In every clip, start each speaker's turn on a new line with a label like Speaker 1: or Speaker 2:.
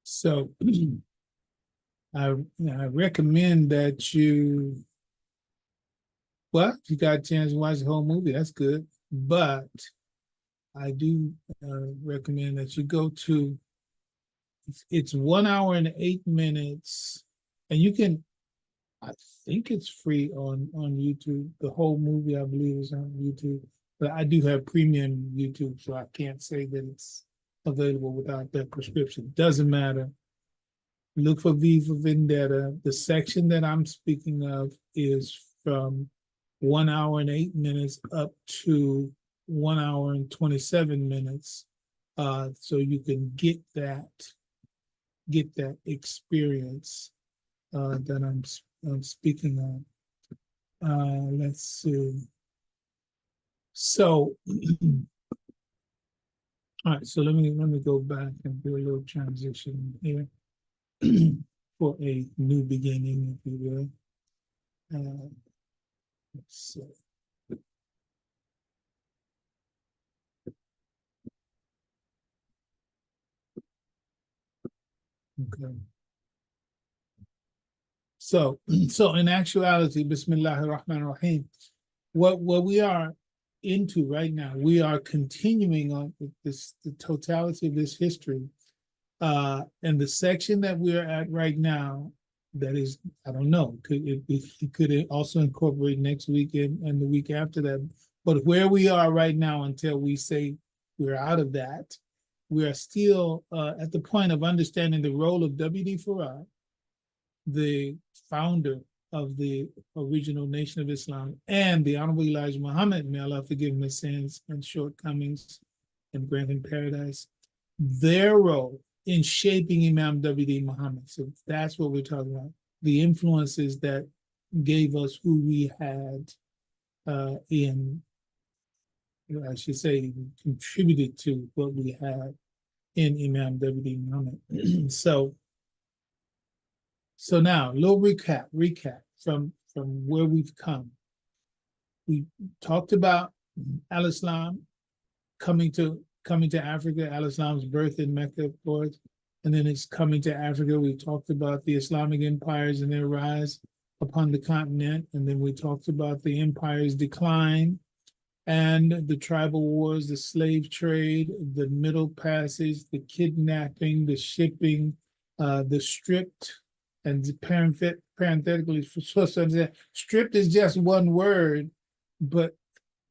Speaker 1: So I recommend that if you got a chance to watch the whole movie, that's good. But I do recommend that you go to, it's 1 hour and 8 minutes, and you can, I think it's free on YouTube. The whole movie, I believe, is on YouTube. But I do have premium YouTube, so I can't say that it's available without that prescription. Doesn't matter. Look for V for Vendetta. The section that I'm speaking of is from 1 hour and 8 minutes up to 1 hour and 27 minutes. So you can get that experience that I'm speaking on. Let's see. So, all right. So let me go back and do a little transition here for a new beginning, if you will. Let's see. Okay. So in actuality, Bismillahir Rahmanir Rahim, what we are into right now, we are continuing on the totality of this history. And the section that we're at right now, that is, I don't know, it could also incorporate next week and the week after that. But where we are right now, until we say we're out of that, we are still at the point of understanding the role of W.D. Farad, the founder of the original Nation of Islam, and the Honorable Elijah Muhammad, may Allah forgive him his sins and shortcomings and grant him paradise, their role in shaping Imam W.D. Muhammad. So that's what we're talking about. The influences that gave us who we had I should say, contributed to what we had in Imam W.D. Muhammad. So now, a little recap from where we've come. We talked about al-Islam coming to Africa, al-Islam's birth in Mecca, of course, and then it's coming to Africa. We talked about the Islamic empires and their rise upon the continent, and then we talked about the empire's decline and the tribal wars, the slave trade, the Middle Passage, the kidnapping, the shipping, the stripped. And parenthetically, stripped is just one word, but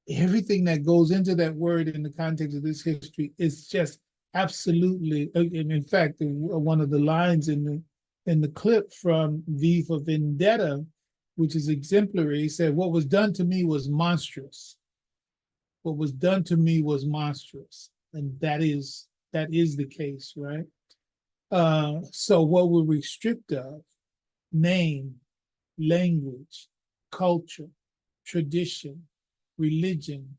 Speaker 1: everything that goes into that word in the context of this history is just absolutely. In fact, one of the lines in the clip from V for Vendetta, which is exemplary, said, "What was done to me was monstrous. What was done to me was monstrous," and that is the case, right? So what were we stripped of? Name, language, culture, tradition, religion,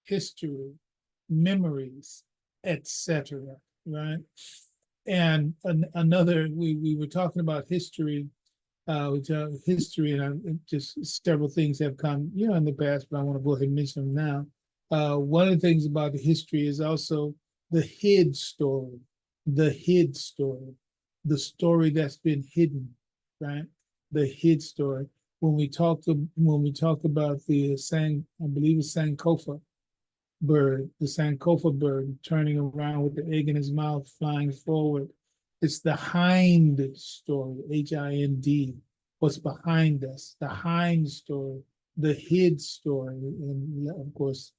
Speaker 1: history, memories, etc. Right? And another, we were talking about history, and just several things have come, in the past, but I want to go ahead and mention them now. One of the things about the history is also the hid story. The story that's been hidden, right? The hid story. When we talk about the I believe it's Sankofa bird, the Sankofa bird turning around with the egg in his mouth, flying forward. It's the hind story, Hind. What's behind us? The hind story, the hid story, and of course,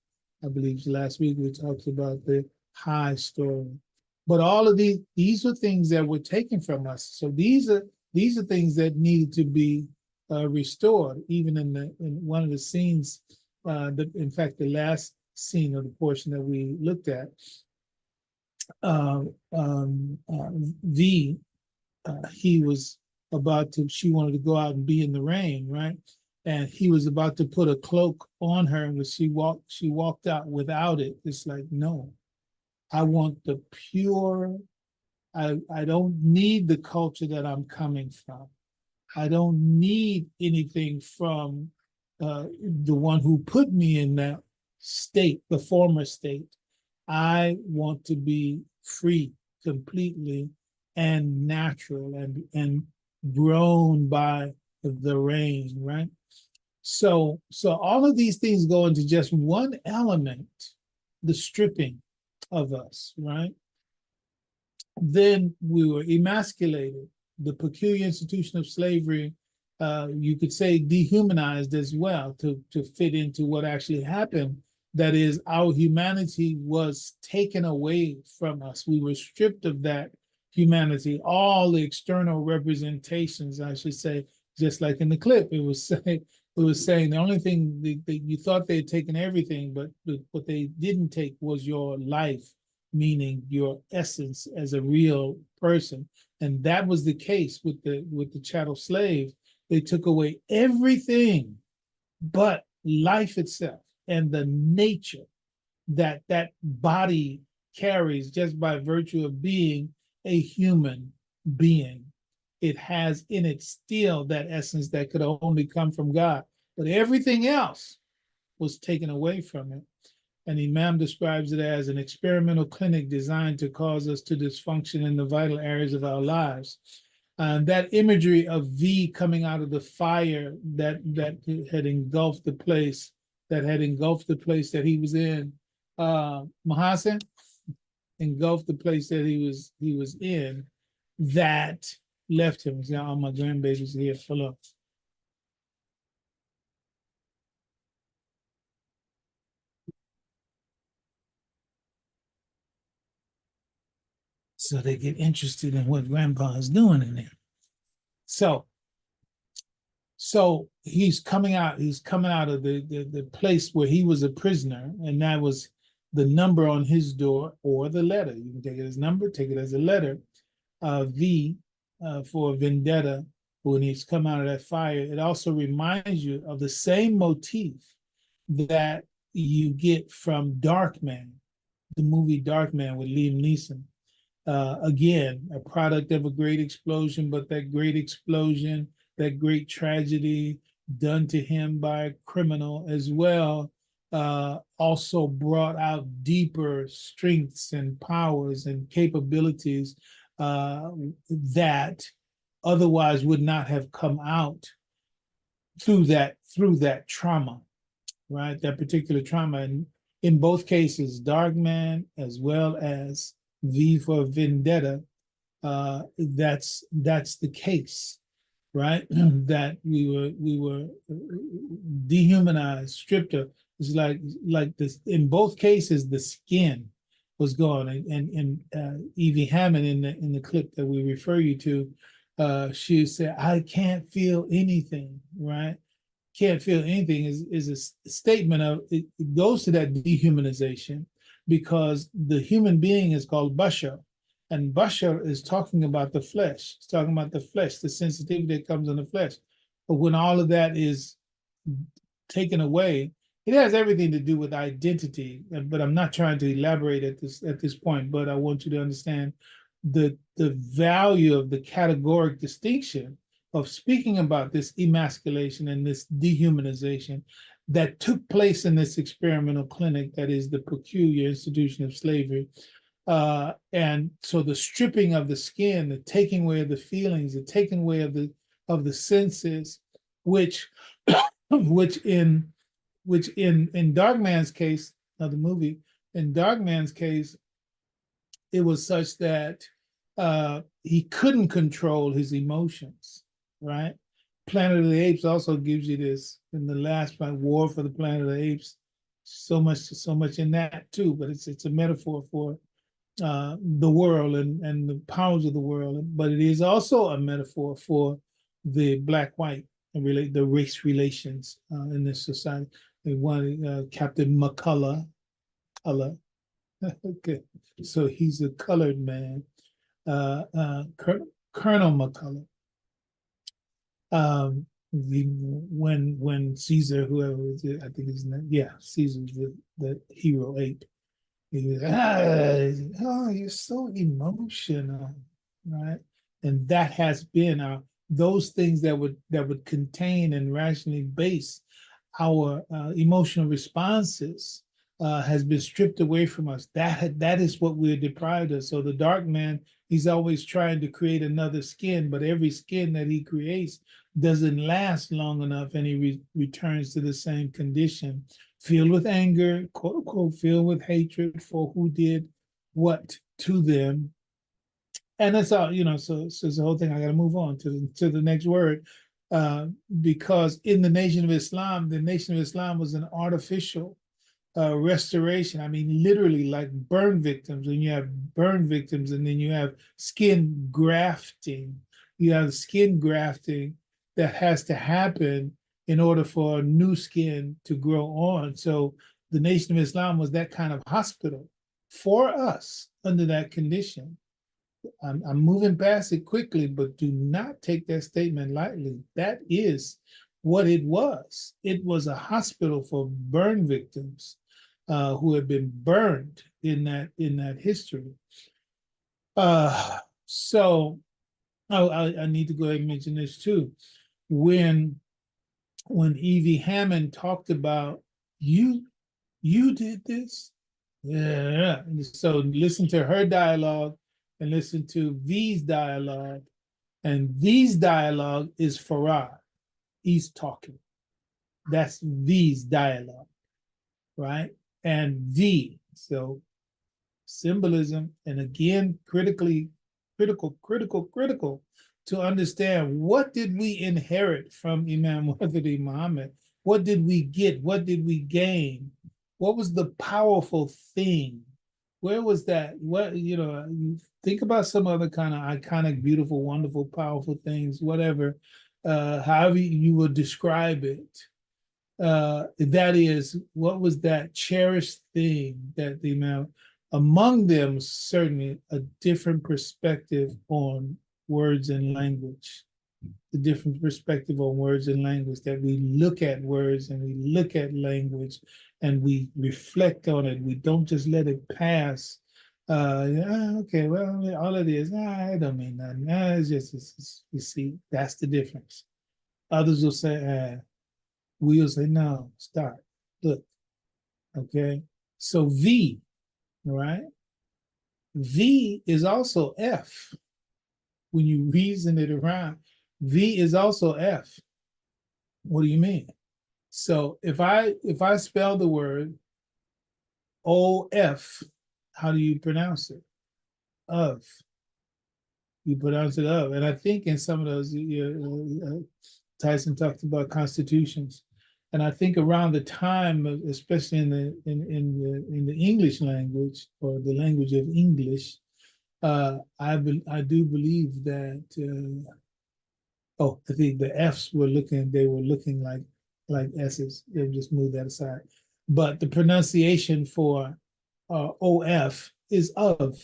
Speaker 1: I believe last week we talked about the high story. But all of these are things that were taken from us. So these are things that needed to be restored. Even in one of the scenes, in fact, the last scene of the portion that we looked at, she wanted to go out and be in the rain, right? And he was about to put a cloak on her, and she walked out without it. It's like, no. I want the pure, I don't need the culture that I'm coming from. I don't need anything from the one who put me in that state, the former state. I want to be free completely and natural and grown by the rain, right? So all of these things go into just one element, the stripping of us, right? Then we were emasculated. The peculiar institution of slavery, you could say, dehumanized as well to fit into what actually happened. That is, our humanity was taken away from us. We were stripped of that humanity, all the external representations, I should say, just like in the clip, it was saying the only thing that you thought they had taken everything, but what they didn't take was your life, meaning your essence as a real person. And that was the case with the chattel slave. They took away everything but life itself and the nature that that body carries just by virtue of being a human being. It has in it still that essence that could only come from God, but everything else was taken away from it. And Imam describes it as an experimental clinic designed to cause us to dysfunction in the vital areas of our lives. That imagery of V coming out of the fire that had engulfed the place, that he was in, Mahasan engulfed the place that he was in, that left him. See, all my grandbabies here. Hello. So they get interested in what grandpa is doing in there. So he's coming out of the place where he was a prisoner, and that was the number on his door or the letter. You can take it as number, take it as a letter. V for vendetta. When he's come out of that fire, it also reminds you of the same motif that you get from Dark Man, the movie Dark Man with Liam Neeson. Again, a product of a great explosion, but that great explosion, that great tragedy done to him by a criminal as well, also brought out deeper strengths and powers and capabilities that otherwise would not have come out through that trauma, right? That particular trauma. And in both cases, Dark Man as well as V for Vendetta, that's the case, right? That we were dehumanized, stripped of. It's like this in both cases. The skin was gone, and Evie Hammond in the clip that we refer you to, she said, "I can't feel anything." Right? Can't feel anything is a statement of it goes to that dehumanization, because the human being is called bashar, and bashar is talking about the flesh. It's talking about the flesh, the sensitivity that comes in the flesh. But when all of that is taken away, it has everything to do with identity. But I'm not trying to elaborate at this point. But I want you to understand the value of the categoric distinction of speaking about this emasculation and this dehumanization that took place in this experimental clinic that is the peculiar institution of slavery. And so the stripping of the skin, the taking away of the feelings, the taking away of the senses, which in Dark Man's case of the movie, in Dark Man's case, it was such that he couldn't control his emotions, right? Planet of the Apes also gives you this in the last part, War for the Planet of the Apes. So much in that too, but it's a metaphor for the world and the powers of the world, but it is also a metaphor for the black-white and the race relations in this society. One Captain McCullough, okay, so he's a colored man, Colonel McCullough. When Caesar, whoever was it, I think his name, yeah, Caesar's the hero ape. He was, oh, you're so emotional, right? And that has been those things that would contain and rationally base our emotional responses has been stripped away from us. That is what we're deprived of. So the dark man, he's always trying to create another skin, but every skin that he creates doesn't last long enough, and he returns to the same condition, filled with anger, quote unquote, filled with hatred for who did what to them. And that's all, so the whole thing. I got to move on to the next word, because in the Nation of Islam, the Nation of Islam was an artificial restoration. I mean, literally like burn victims, and you have burn victims, and then you have skin grafting. You have skin grafting that has to happen in order for new skin to grow on. So the Nation of Islam was that kind of hospital for us under that condition. I'm moving past it quickly, but do not take that statement lightly. That is what it was. It was a hospital for burn victims who had been burned in that history. So I need to go ahead and mention this too. When Evie Hammond talked about you did this, yeah. So listen to her dialogue and listen to V's dialogue. And V's dialogue is Farad. He's talking. That's V's dialogue, right? And V, so symbolism, and again, critical to understand, what did we inherit from Imam Muhammad? What did we get? What did we gain? What was the powerful thing? Where was that? What, think about some other kind of iconic, beautiful, wonderful, powerful things, whatever, however you would describe it. That is, what was that cherished thing that the Imam, among them, certainly a different perspective on words and language, the different perspective on words and language, that we look at words and we look at language and we reflect on it. We don't just let it pass. Okay, well, all it is, I don't mean nothing. It's just, you see, that's the difference. Others will say, we'll say, no, stop, look, okay? So V, right? V is also F. When you reason it around, V is also F. What do you mean? So if I spell the word OF, how do you pronounce it? Of. You pronounce it of. And I think in some of those, Tyson talked about constitutions. And I think around the time, especially in the English language, or the language of English, I do believe that I think the F's were looking like S's. They'll just move that aside. But the pronunciation for OF is of.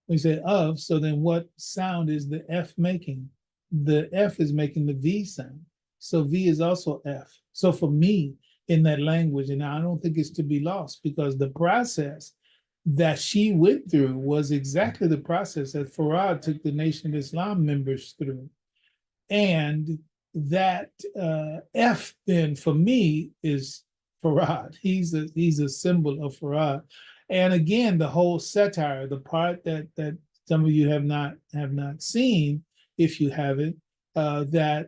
Speaker 1: We say of, so then what sound is the F making? The F is making the V sound. So V is also F. So for me, in that language, and I don't think it's to be lost, because the process that she went through was exactly the process that Farad took the Nation of Islam members through. And that F then for me is Farad. He's a symbol of Farad. And again, the whole satire, the part that some of you have not seen, if you haven't, that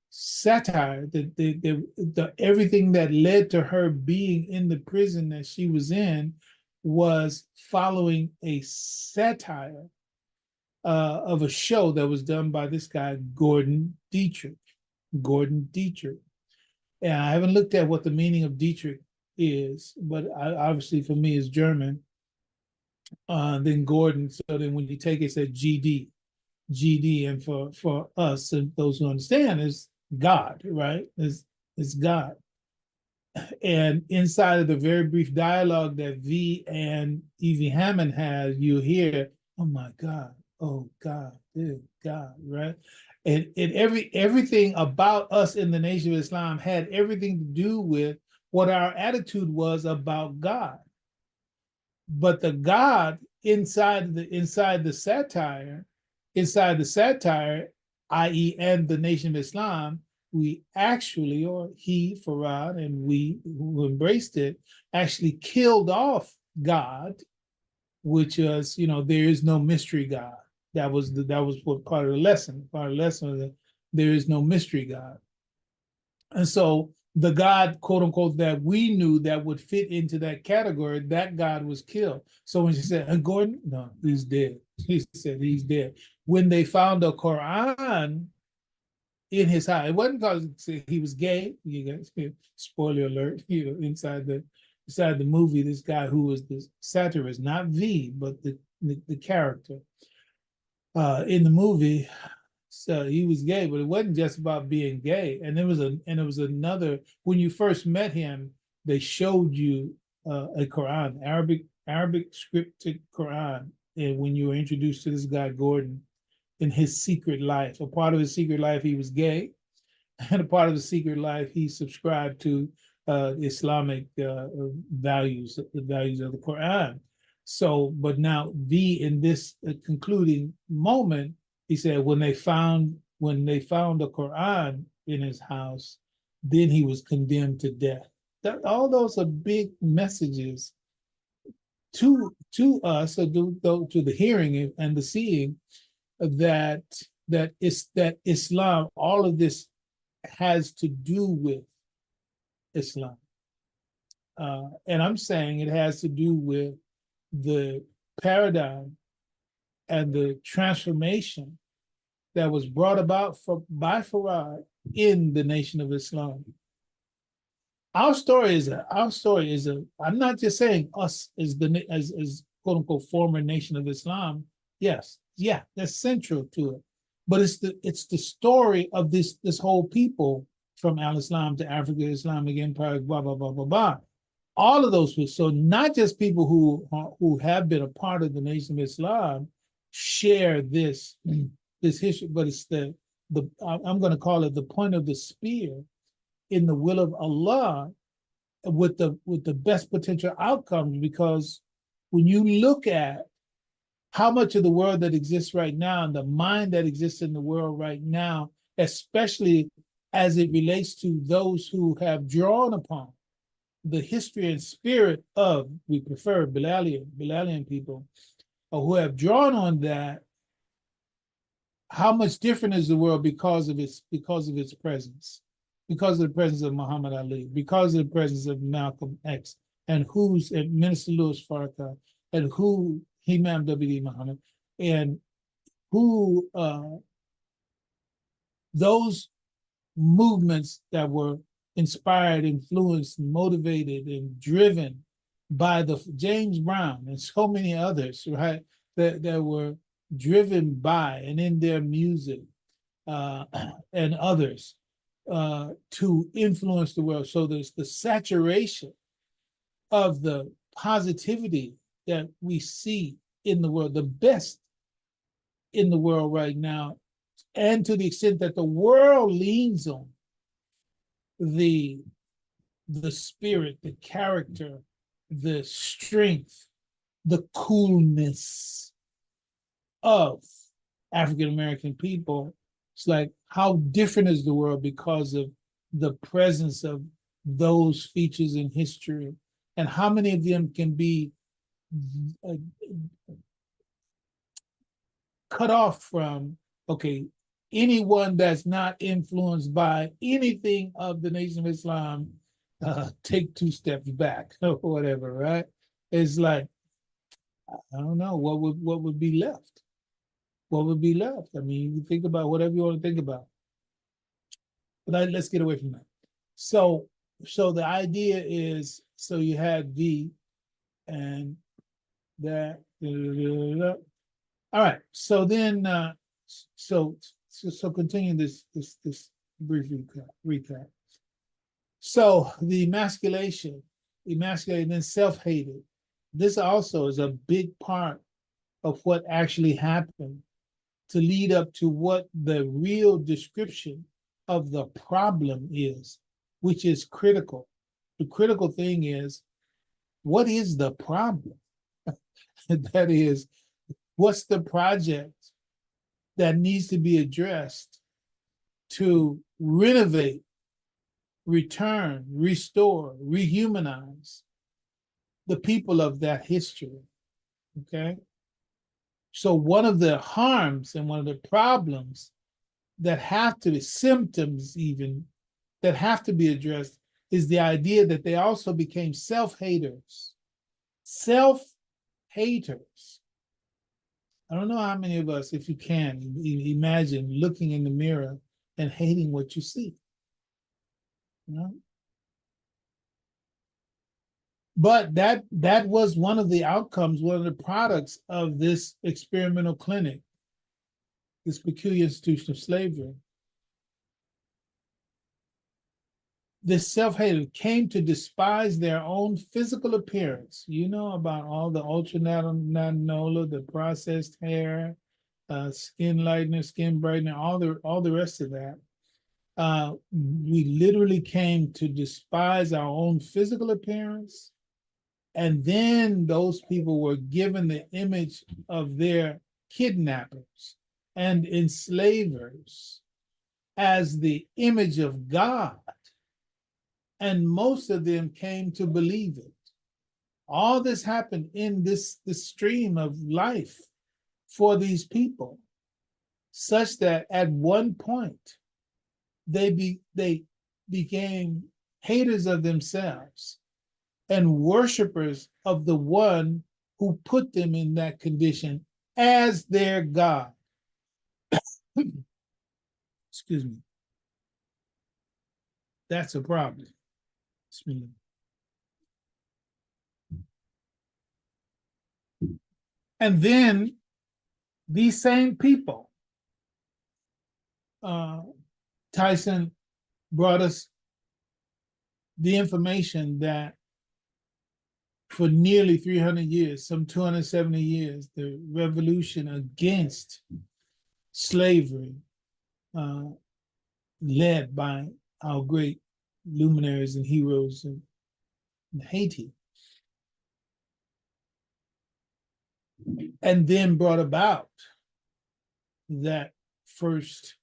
Speaker 1: satire, the everything that led to her being in the prison that she was in was following a satire of a show that was done by this guy, Gordon Dietrich. And I haven't looked at what the meaning of Dietrich is, but obviously for me is German. Then Gordon, so then when you take it, it said GD, and for us and those who understand, is God, right? It's God. And inside of the very brief dialogue that V and Evie Hammond has, you hear, oh my God, oh God, dear God, right? And everything about us in the Nation of Islam had everything to do with what our attitude was about God. But the God inside the satire, i.e., and the Nation of Islam, we actually, or he, Farad, and we who embraced it, actually killed off God, which was, there is no mystery God. That was what part of the lesson. Part of the lesson was that there is no mystery God. And so the God, quote unquote, that we knew that would fit into that category, that God was killed. So when she said, Gordon, no, he's dead. She said he's dead. When they found the Quran in his house, it wasn't because he was gay. You guys, spoiler alert, inside the movie, this guy who was the satirist, not V, but the character in the movie. So he was gay, but it wasn't just about being gay. And it was another. When you first met him, they showed you a Quran, Arabic scripted Quran, and when you were introduced to this guy Gordon in his secret life, a part of his secret life he was gay, and a part of his secret life he subscribed to Islamic values, the values of the Quran. So, but now in this concluding moment, he said when they found the Quran in his house, then he was condemned to death. All those are big messages to us, or to the hearing and the seeing, that Islam, all of this has to do with Islam. And I'm saying it has to do with the paradigm and the transformation that was brought about by Farad in the Nation of Islam. Our story is I'm not just saying us as quote unquote former Nation of Islam. Yes, yeah, that's central to it. But it's the story of this whole people from Al-Islam to Africa, Islamic Empire, blah, blah, blah, blah, blah. All of those people. So not just people who have been a part of the Nation of Islam share this history, but it's the I'm going to call it the point of the spear in the will of Allah with the best potential outcomes. Because when you look at how much of the world that exists right now and the mind that exists in the world right now, especially as it relates to those who have drawn upon the history and spirit of, we prefer Bilalian people, who have drawn on that, how much different is the world because of its presence, because of the presence of Muhammad Ali, because of the presence of Malcolm X, and Minister Louis Farrakhan, and who Imam W. Mohammed, and who those movements that were inspired, influenced, motivated, and driven by the James Brown and so many others, right? That were driven by and in their music and others to influence the world. So there's the saturation of the positivity that we see in the world, the best in the world right now, and to the extent that the world leans on the spirit, the character, the strength, the coolness of African American people. It's like, how different is the world because of the presence of those features in history, and how many of them can be cut off from, okay, anyone that's not influenced by anything of the Nation of Islam, take 2 steps back or whatever, right? It's like, I don't know, what would be left? What would be left? I mean, you think about whatever you want to think about. But let's get away from that. So the idea is, so you had V and that. All right. So then, so continue this brief recap. So the emasculation, then self-hated. This also is a big part of what actually happened to lead up to what the real description of the problem is, which is critical. The critical thing is, what is the problem? That is, what's the project that needs to be addressed to renovate, return, restore, rehumanize the people of that history. Okay. So one of the harms and one of the problems that have to be symptoms even that have to be addressed is the idea that they also became self-haters. Self-haters. I don't know how many of us, if you can, imagine looking in the mirror and hating what you see. You know? But that was one of the outcomes, one of the products of this experimental clinic, this peculiar institution of slavery. This self-hatred came to despise their own physical appearance. You know about all the ultrananola, the processed hair, skin lightener, skin brightener, all the rest of that. We literally came to despise our own physical appearance. And then those people were given the image of their kidnappers and enslavers as the image of God. And most of them came to believe it. All this happened in this stream of life for these people, such that at one point they became haters of themselves and worshipers of the one who put them in that condition as their God. Excuse me. That's a problem. And then these same people, Tyson brought us the information that for nearly 300 years, some 270 years, the revolution against slavery, led by our great luminaries and heroes in Haiti, and then brought about that first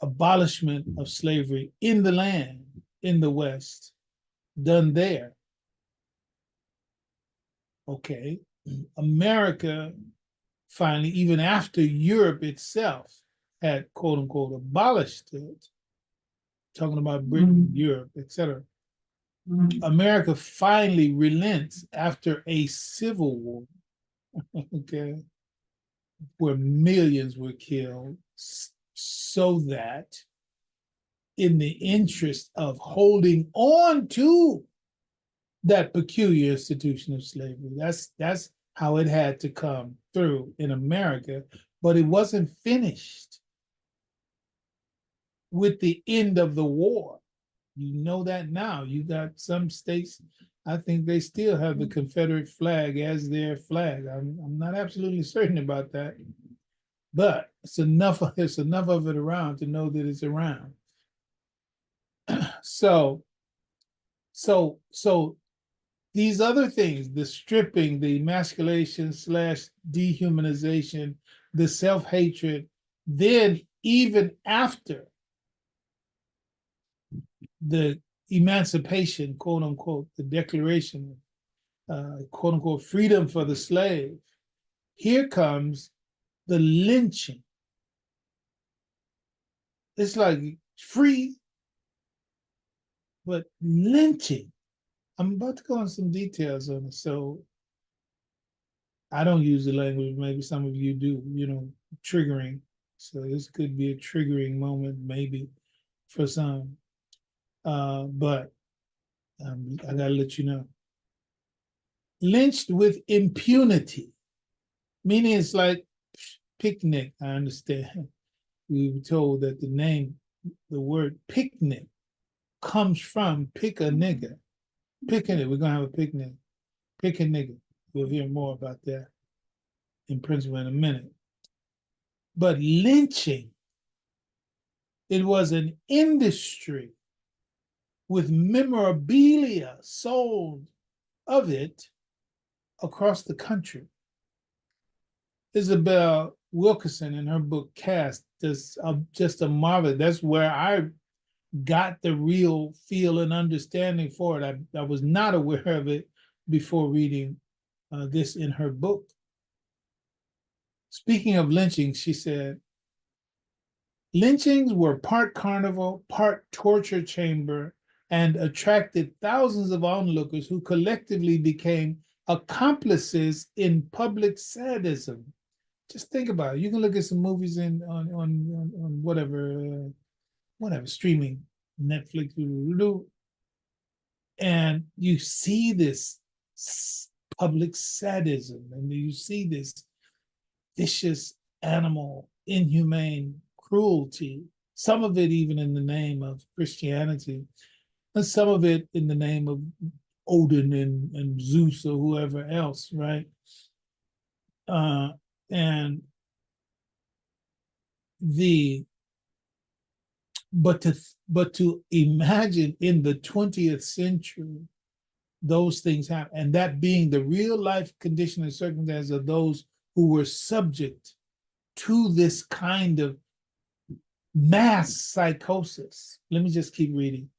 Speaker 1: abolishment of slavery in the land, in the West, done there. Okay, America finally, even after Europe itself had quote unquote abolished it, talking about Britain, Europe, etc. America finally relents after a civil war, okay, where millions were killed, so that in the interest of holding on to that peculiar institution of slavery, that's how it had to come through in America, but it wasn't finished with the end of the war. You know that now. You got some states, I think they still have the Confederate flag as their flag. I'm not absolutely certain about that, but it's enough of it around to know that it's around. So these other things, the stripping, the emasculation / dehumanization, the self-hatred, then even after the emancipation, quote unquote, the declaration, quote unquote, freedom for the slave, here comes the lynching. It's like free, but lynching. I'm about to go into some details on it. So I don't use the language, maybe some of you do, triggering. So this could be a triggering moment, maybe for some. But I gotta let you know. Lynched with impunity, meaning it's like picnic. I understand. We were told that the word picnic comes from pick a nigga. Picking it, we're gonna have a picnic. Pick a nigga. We'll hear more about that in principle in a minute. But lynching, it was an industry with memorabilia sold of it across the country. Isabel Wilkerson in her book Caste does just a marvel. That's where I got the real feel and understanding for it. I was not aware of it before reading this in her book. Speaking of lynching, she said, lynchings were part carnival, part torture chamber, and attracted thousands of onlookers who collectively became accomplices in public sadism. Just think about it. You can look at some movies on whatever streaming, Netflix, and you see this public sadism, and you see this vicious, animal, inhumane cruelty. Some of it even in the name of Christianity, and some of it in the name of Odin and Zeus or whoever else, right? And the but to imagine in the 20th century those things happen, and that being the real life condition and circumstance of those who were subject to this kind of mass psychosis. Let me just keep reading.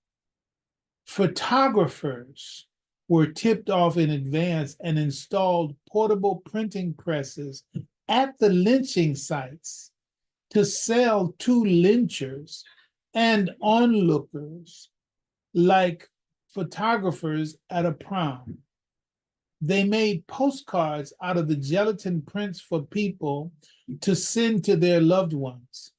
Speaker 1: Photographers were tipped off in advance and installed portable printing presses at the lynching sites to sell to lynchers and onlookers like photographers at a prom. They made postcards out of the gelatin prints for people to send to their loved ones.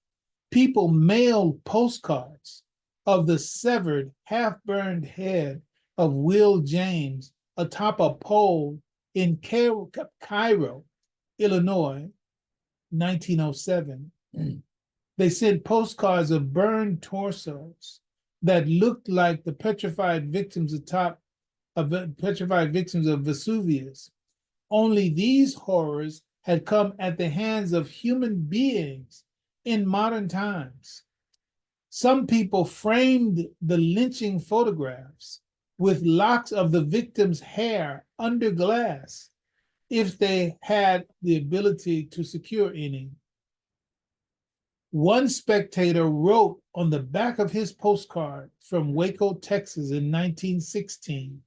Speaker 1: People mailed postcards of the severed, half-burned head of Will James atop a pole in Cairo, Illinois, 1907. They sent postcards of burned torsos that looked like the petrified victims of Vesuvius. Only these horrors had come at the hands of human beings in modern times. Some people framed the lynching photographs with locks of the victim's hair under glass if they had the ability to secure any. One spectator wrote on the back of his postcard from Waco, Texas in 1916,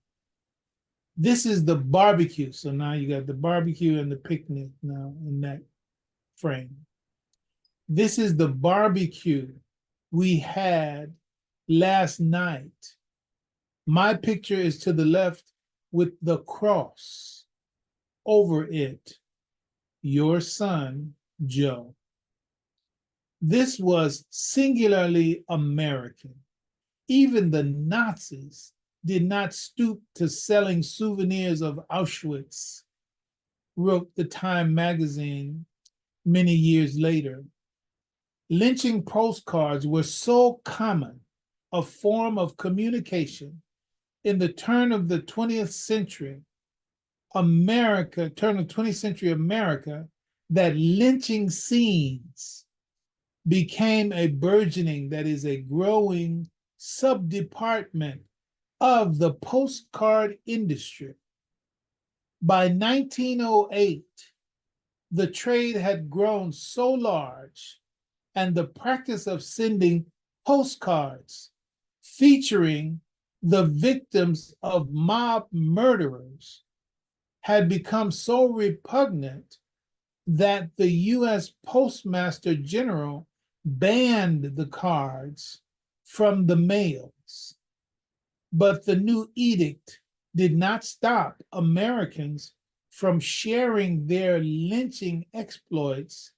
Speaker 1: "This is the barbecue." So now you got the barbecue and the picnic now in that frame. "This is the barbecue we had last night. My picture is to the left with the cross over it. Your son, Joe." This was singularly American. Even the Nazis did not stoop to selling souvenirs of Auschwitz, wrote the Time magazine many years later. Lynching postcards were so common a form of communication in the turn of the 20th century America, that lynching scenes became a burgeoning, that is a growing subdepartment of the postcard industry. By 1908, the trade had grown so large, and the practice of sending postcards featuring the victims of mob murderers had become so repugnant that the U.S. Postmaster General banned the cards from the mails. But the new edict did not stop Americans from sharing their lynching exploits.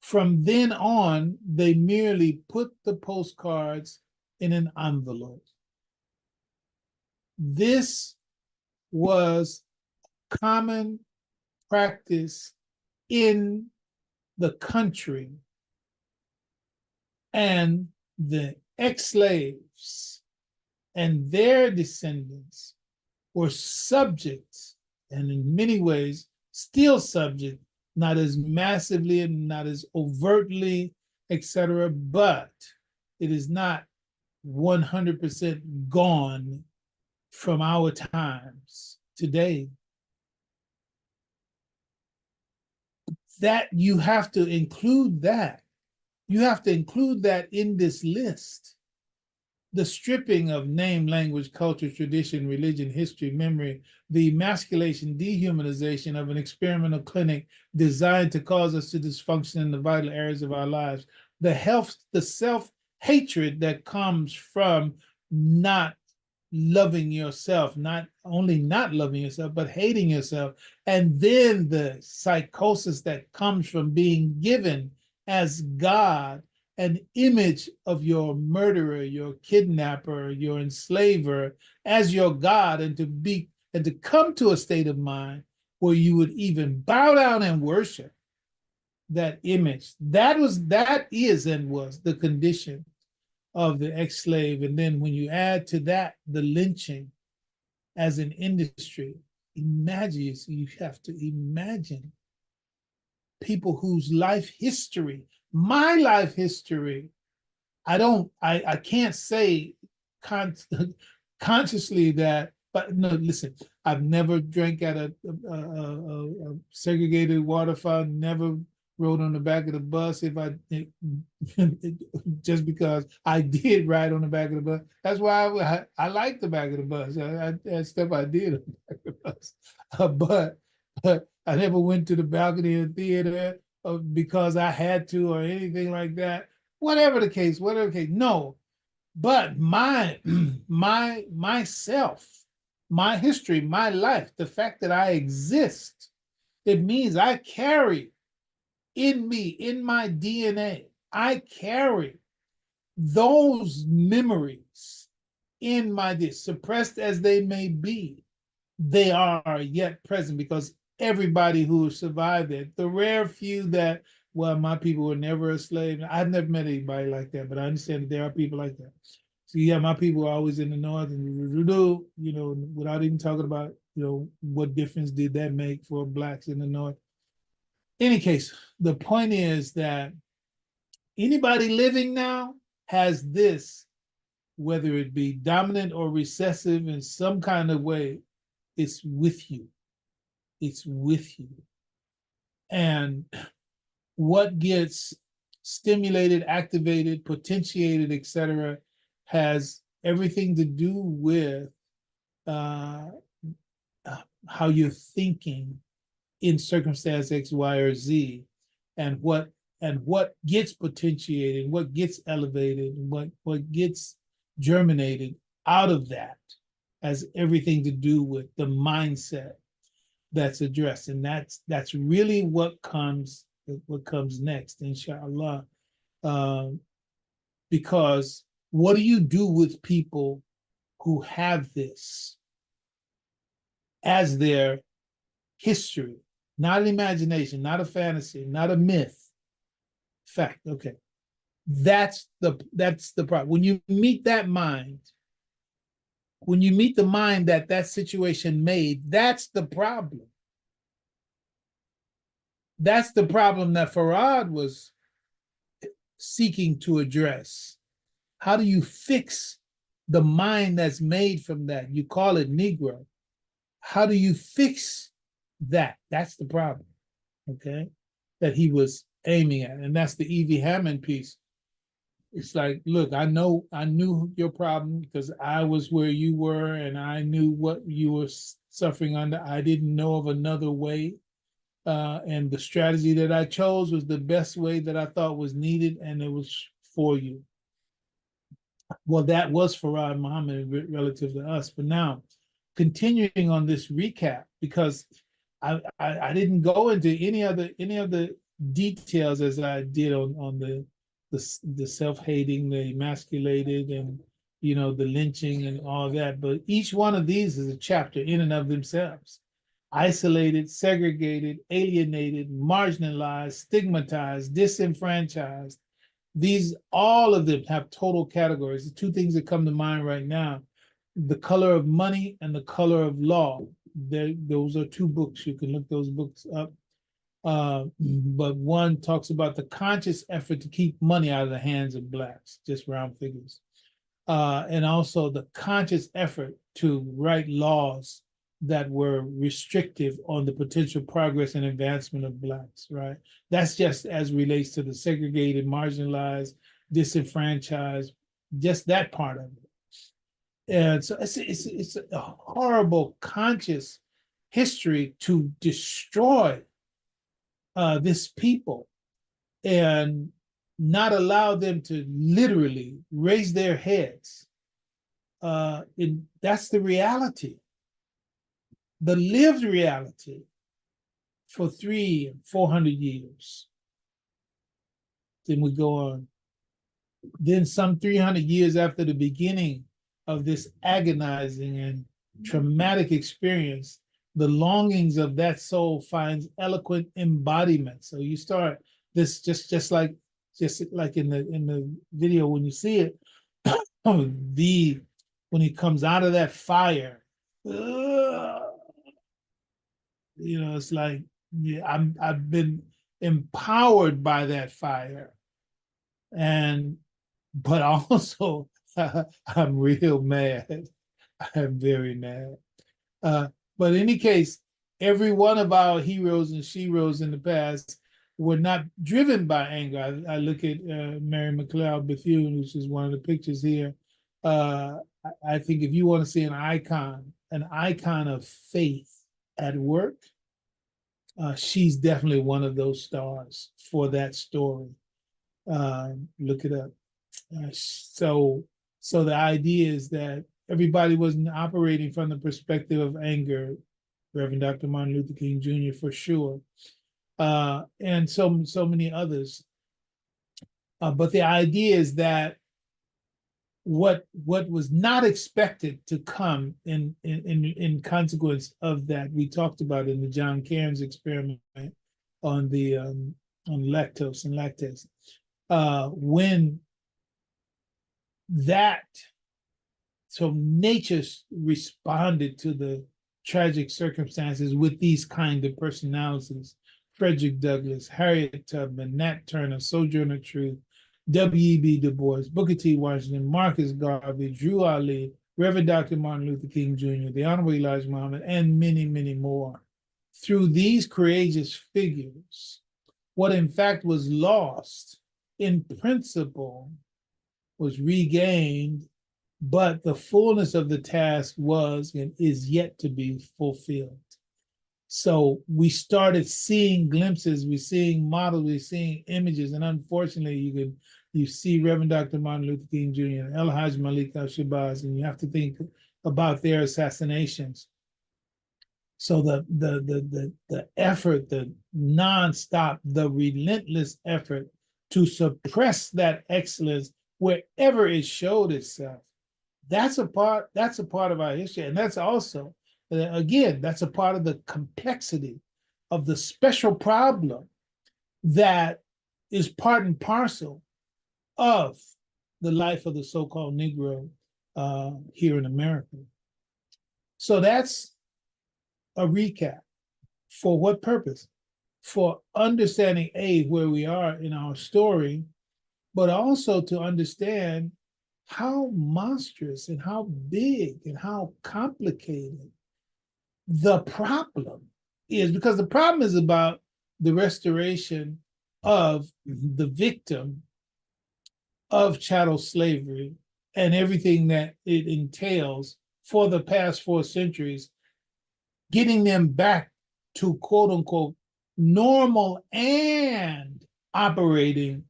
Speaker 1: From then on, they merely put the postcards in an envelope. This was common practice in the country, and the ex-slaves and their descendants were subject, and in many ways still subject, not as massively and not as overtly, etc., but it is not 100% gone from our times today. that you have to include that. You have to include that in this list. The stripping of name, language, culture, tradition, religion, history, memory, the emasculation, dehumanization of an experimental clinic designed to cause us to dysfunction in the vital areas of our lives, the self-hatred that comes from not loving yourself, not only not loving yourself, but hating yourself, and then the psychosis that comes from being given as God an image of your murderer, your kidnapper, your enslaver as your God, and to come to a state of mind where you would even bow down and worship that image. That is and was the condition of the ex-slave. And then when you add to that the lynching as an industry, imagine, you have to imagine people whose life history, my life history, I can't say consciously that, but no, listen, I've never drank at a segregated water fountain, never rode on the back of the bus just because I did ride on the back of the bus. That's why I like the back of the bus. That stuff I did on the back of the bus. But I never went to the balcony of the theater because I had to or anything like that. Whatever the case, no. But myself, my history, my life, the fact that I exist, it means I carry in me, in my DNA, I carry those memories in my DNA, suppressed as they may be, they are yet present because everybody who survived it, the rare few that, well, my people were never a slave. I've never met anybody like that, but I understand that there are people like that. So yeah, my people are always in the north, and without even talking about, what difference did that make for blacks in the north. Any case, the point is that anybody living now has this, whether it be dominant or recessive in some kind of way, it's with you. It's with you. And what gets stimulated, activated, potentiated, etc., has everything to do with how you're thinking in circumstance X, Y, or Z, and what gets potentiated, what gets elevated, what gets germinated out of that has everything to do with the mindset that's addressed. And that's really what comes next, inshallah. Because what do you do with people who have this as their history? Not an imagination, not a fantasy, not a myth. Fact. Okay. That's the problem. When you meet that mind, when you meet the mind that situation made, that's the problem. That's the problem that Farad was seeking to address. How do you fix the mind that's made from that? You call it Negro. How do you fix that? That's the problem, okay, that he was aiming at. And that's the Evie Hammond piece. It's like, look, I knew your problem because I was where you were and I knew what you were suffering under. I didn't know of another way. And the strategy that I chose was the best way that I thought was needed, and it was for you. Well, that was Farad Muhammad relative to us. But now, continuing on this recap, because I didn't go into any of the details as I did on the self-hating, the emasculated, and the lynching and all that. But each one of these is a chapter in and of themselves. Isolated, segregated, alienated, marginalized, stigmatized, disenfranchised. These, all of them have total categories. The two things that come to mind right now, the color of money and the color of law. Those are two books. You can look those books up. But one talks about the conscious effort to keep money out of the hands of blacks, just round figures. And also the conscious effort to write laws that were restrictive on the potential progress and advancement of Blacks, right? That's just as relates to the segregated, marginalized, disenfranchised, just that part of it. And so it's a horrible conscious history to destroy this people and not allow them to literally raise their heads. That's the reality, the lived reality for 300 and 400 years. Then we go on. Then some 300 years after the beginning of this agonizing and traumatic experience, the longings of that soul finds eloquent embodiment. So you start this just like in the video when you see it, when he comes out of that fire, it's like, yeah, I've been empowered by that fire, but also I'm real mad. I'm very mad. But in any case, every one of our heroes and sheroes in the past were not driven by anger. I look at Mary McLeod Bethune, which is one of the pictures here. I think if you want to see an icon of faith at work, she's definitely one of those stars for that story. Look it up. So the idea is that everybody wasn't operating from the perspective of anger. Reverend Dr. Martin Luther King Jr. for sure, and so many others. But the idea is that what was not expected to come in consequence of that, we talked about in the John Cairns experiment on the on lactose and lactase. When that, so nature responded to the tragic circumstances with these kind of personalities: Frederick Douglass, Harriet Tubman, Nat Turner, Sojourner Truth, W.E.B. Du Bois, Booker T. Washington, Marcus Garvey, Drew Ali, Reverend Dr. Martin Luther King Jr., the Honorable Elijah Muhammad, and many, many more. Through these courageous figures, what in fact was lost in principle was regained, but the fullness of the task was and is yet to be fulfilled. So we started seeing glimpses, we're seeing models, we're seeing images, and unfortunately, you see Reverend Dr. Martin Luther King Jr. and El-Hajj Malik al-Shabazz, and you have to think about their assassinations. So the effort, the nonstop, the relentless effort to suppress that excellence wherever it showed itself, that's a part of our history, and that's also, again, that's a part of the complexity of the special problem that is part and parcel of the life of the so-called Negro here in America. So that's a recap. For what purpose? For understanding, A, where we are in our story, but also to understand how monstrous and how big and how complicated the problem is, because the problem is about the restoration of the victim of chattel slavery and everything that it entails for the past 4 centuries, getting them back to quote unquote normal and operating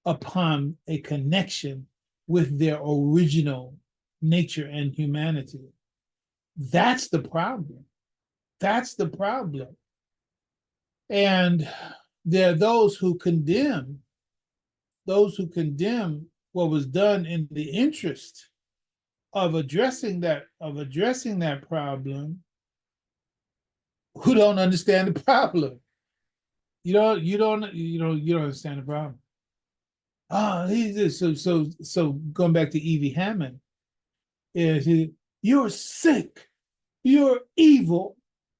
Speaker 1: upon a connection with their original nature and humanity. That's the problem. That's the problem. And there are those who condemn what was done in the interest of addressing that problem, who don't understand the problem. You don't understand the problem. So going back to Evie Hammond, you're sick, you're evil,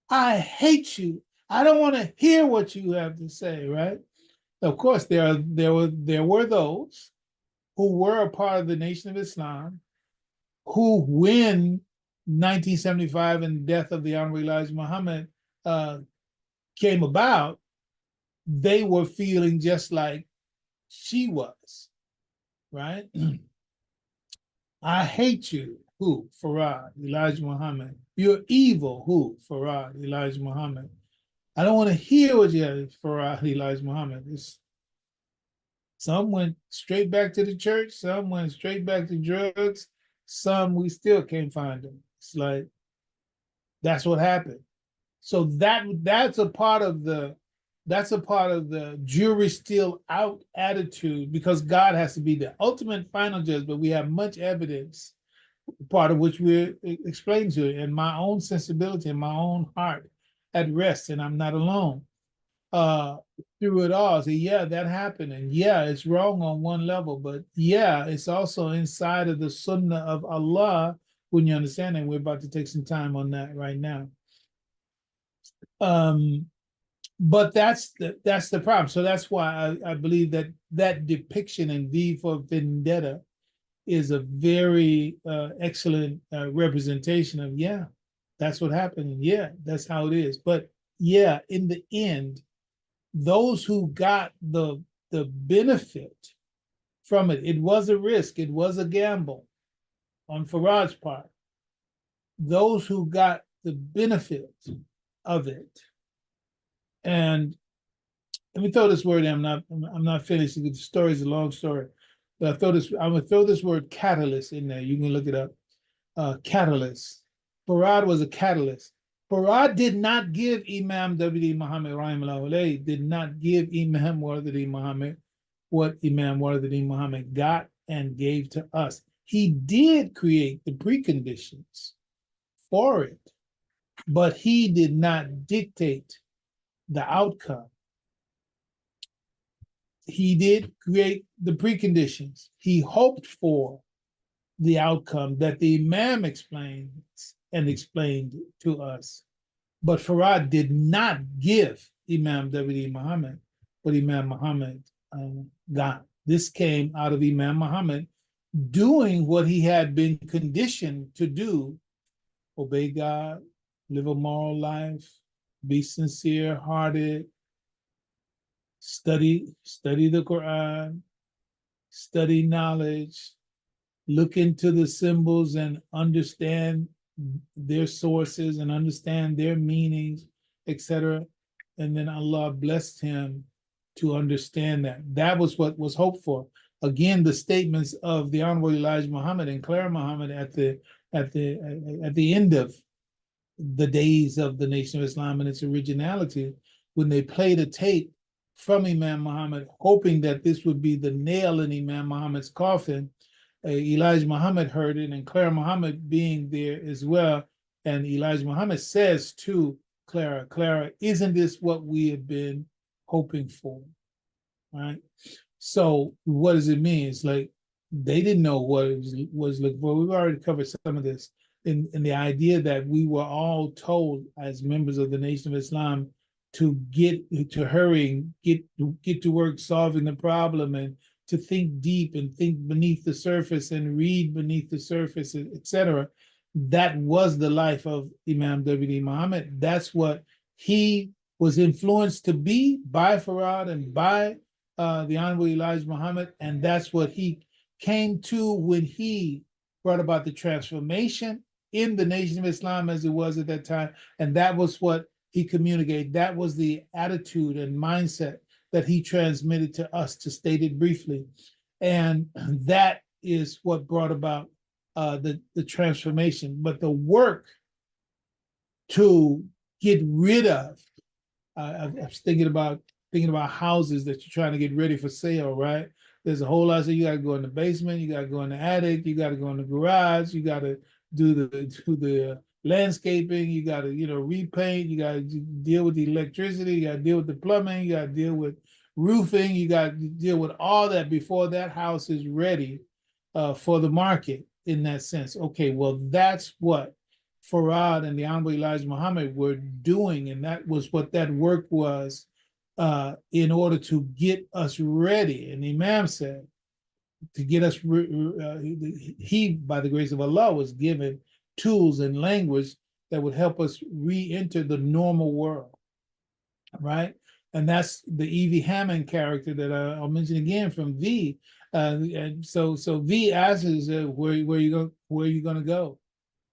Speaker 1: I hate you, I don't want to hear what you have to say, right? Of course, there were those who were a part of the Nation of Islam who, when 1975 and the death of the Honorable Elijah Muhammad came about, they were feeling just like she was, right? I hate you, who? Farad, Elijah Muhammad. You're evil, who? Farad, Elijah Muhammad. I don't want to hear what you have, Farad, Elijah Muhammad. Some went straight back to the church, some went straight back to drugs, some we still can't find them. It's like, that's what happened. So that's a part of the jury still out attitude, because God has to be the ultimate final judge, but we have much evidence, part of which we're explaining to you, and my own sensibility and my own heart at rest, and I'm not alone. Through it all, say, yeah, that happened, and yeah, it's wrong on one level, but yeah, it's also inside of the sunnah of Allah, when you understand, and we're about to take some time on that right now. But that's the problem. So that's why I believe that depiction in V for Vendetta is a very excellent representation of, yeah, that's what happened, and yeah, that's how it is. But yeah, in the end, those who got the benefit from it, it was a risk, it was a gamble on Farad's part. Those who got the benefit of it, and let me throw this word in. I'm not finished. The story is a long story, but I'm gonna throw this word catalyst in there. You can look it up. Catalyst. Farad was a catalyst. Farad did not give Imam W. Muhammad Rahimahullah, did not give Imam Wardi Muhammad what Imam Wardi Muhammad got and gave to us. He did create the preconditions for it, but he did not dictate the outcome. He did create the preconditions. He hoped for the outcome that the Imam explained to us. But Farad did not give Imam W. Muhammad what Imam Muhammad got. This came out of Imam Muhammad doing what he had been conditioned to do: obey God, live a moral life, be sincere-hearted, study the Quran, study knowledge, look into the symbols and understand their sources and understand their meanings, etc. And then Allah blessed him to understand that. That was what was hoped for. Again, the statements of the Honorable Elijah Muhammad and Clara Muhammad at the end of the days of the Nation of Islam and its originality, when they played a tape from Imam Muhammad, hoping that this would be the nail in Imam Muhammad's coffin. Elijah Muhammad heard it, and Clara Muhammad being there as well. And Elijah Muhammad says to Clara, isn't this what we have been hoping for? Right? So what does it mean? It's like they didn't know what it was looking for. We've already covered some of this. In the idea that we were all told as members of the Nation of Islam to get to hurry and get to work solving the problem, and to think deep and think beneath the surface and read beneath the surface, etc. That was the life of Imam W. Muhammad. That's what he was influenced to be by Farad and by the Honorable Elijah Muhammad, and that's what he came to when he brought about the transformation in the Nation of Islam as it was at that time. And that was what he communicated. That was the attitude and mindset that he transmitted to us, to state it briefly. And that is what brought about the transformation. But the work to get rid of, I was thinking about houses that you're trying to get ready for sale, right? There's a whole lot of, you got to go in the basement, you got to go in the attic, you got to go in the garage, you got to do the landscaping, you got to repaint, you got to deal with the electricity, you got to deal with the plumbing, you got to deal with roofing, you got to deal with all that before that house is ready for the market, in that sense. Okay, well, that's what Farad and the Honorable Elijah Muhammad were doing, and that was what that work was in order to get us ready. And the Imam said, to get us, he, by the grace of Allah, was given tools and language that would help us re-enter the normal world, right? And that's the Evie Hammond character that I'll mention again from V. And so V asks, where you gonna go?